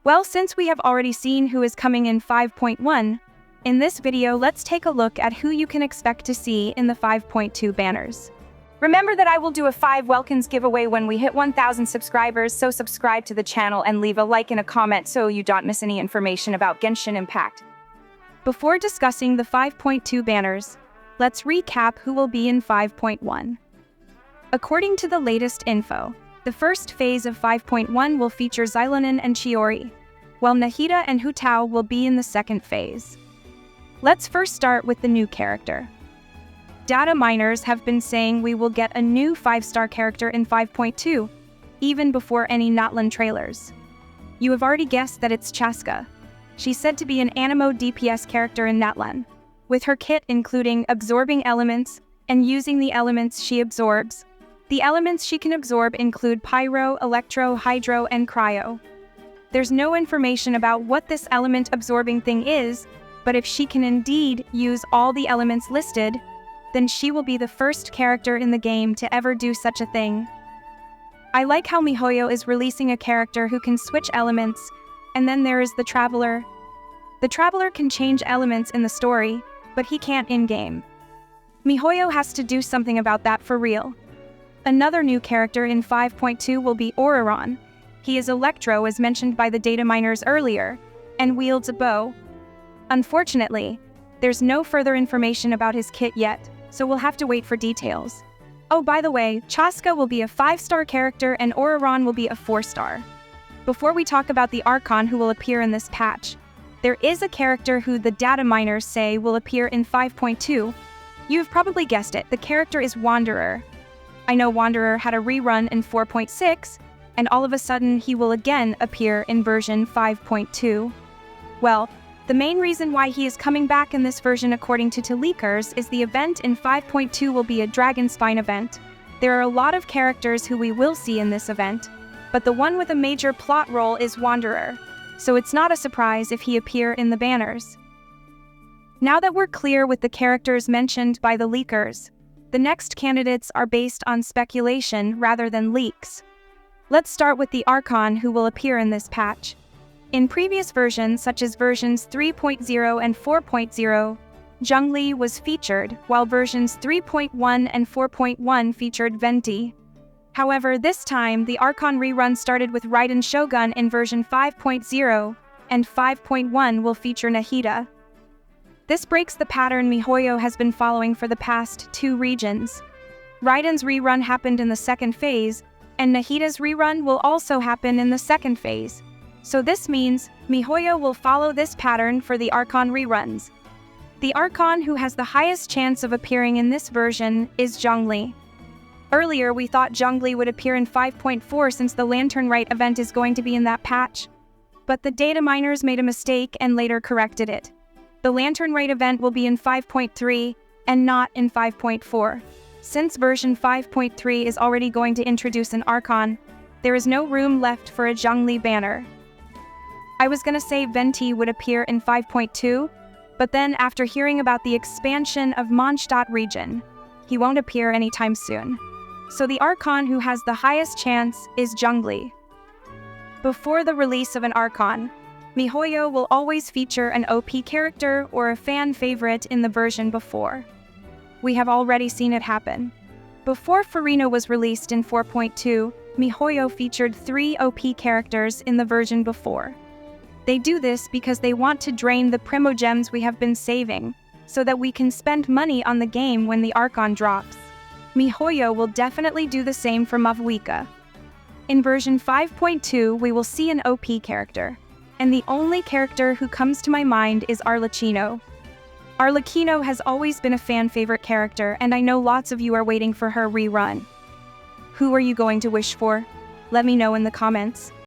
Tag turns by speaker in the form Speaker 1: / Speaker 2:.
Speaker 1: Well, since we have already seen who is coming in 5.1, in this video let's take a look at who you can expect to see in the 5.2 banners. Remember that I will do a 5 Welkins giveaway when we hit 1,000 subscribers, so subscribe to the channel and leave a like and a comment so you don't miss any information about Genshin Impact. Before discussing the 5.2 banners, let's recap who will be in 5.1. According to the latest info, the first phase of 5.1 will feature xilonen and Chiori, while Nahida and Hu Tao will be in the second phase. Let's first start with the new character. Data miners have been saying we will get a new 5-star character in 5.2, even before any natlan trailers. You have already guessed that it's Chaska. She's said to be an animo DPS character in natlan, with her kit including absorbing elements and using the elements she absorbs. The elements she can absorb include pyro, electro, hydro, and cryo. There's no information about what this element absorbing thing is, but if she can indeed use all the elements listed, then she will be the first character in the game to ever do such a thing. I like how miHoYo is releasing a character who can switch elements, and then there is the Traveler. The Traveler can change elements in the story, but he can't in-game. miHoYo has to do something about that for real. Another new character in 5.2 will be Oraron. He is Electro as mentioned by the data miners earlier, and wields a bow. Unfortunately, there's no further information about his kit yet, so we'll have to wait for details. Oh, by the way, Chaska will be a 5-star character and Oraron will be a 4-star. Before we talk about the Archon who will appear in this patch, there is a character who the data miners say will appear in 5.2. You've probably guessed it, the character is Wanderer. I know Wanderer had a rerun in 4.6, and all of a sudden he will again appear in version 5.2. Well, the main reason why he is coming back in this version according to leakers is the event in 5.2 will be a Dragon Spine event. There are a lot of characters who we will see in this event, but the one with a major plot role is Wanderer, so it's not a surprise if he appear in the banners. Now that we're clear with the characters mentioned by the leakers, the next candidates are based on speculation rather than leaks. Let's start with the Archon who will appear in this patch. In previous versions, such as versions 3.0 and 4.0, ZHONGLI was featured, while versions 3.1 and 4.1 featured Venti. However, this time, the Archon rerun started with Raiden Shogun in version 5.0, and 5.1 will feature Nahida. This breaks the pattern miHoYo has been following for the past 2 regions. Raiden's rerun happened in the second phase, and Nahida's rerun will also happen in the second phase. So this means miHoYo will follow this pattern for the Archon reruns. The Archon who has the highest chance of appearing in this version is ZHONGLI. Earlier we thought ZHONGLI would appear in 5.4 since the Lantern Rite event is going to be in that patch. But the data miners made a mistake and later corrected it. The Lantern Rite event will be in 5.3 and not in 5.4. Since version 5.3 is already going to introduce an Archon, there is no room left for a ZHONGLI banner. I was gonna say Venti would appear in 5.2, but then after hearing about the expansion of Mondstadt region, he won't appear anytime soon. So the Archon who has the highest chance is ZHONGLI. Before the release of an Archon, miHoYo will always feature an OP character or a fan favorite in the version before. We have already seen it happen. Before Furina was released in 4.2, miHoYo featured 3 OP characters in the version before. They do this because they want to drain the primogems we have been saving, so that we can spend money on the game when the Archon drops. miHoYo will definitely do the same for mavuika. In version 5.2, we will see an OP character, and the only character who comes to my mind is ARLECCHINO. ARLECCHINO has always been a fan favorite character, and I know lots of you are waiting for her rerun. Who are you going to wish for? Let me know in the comments.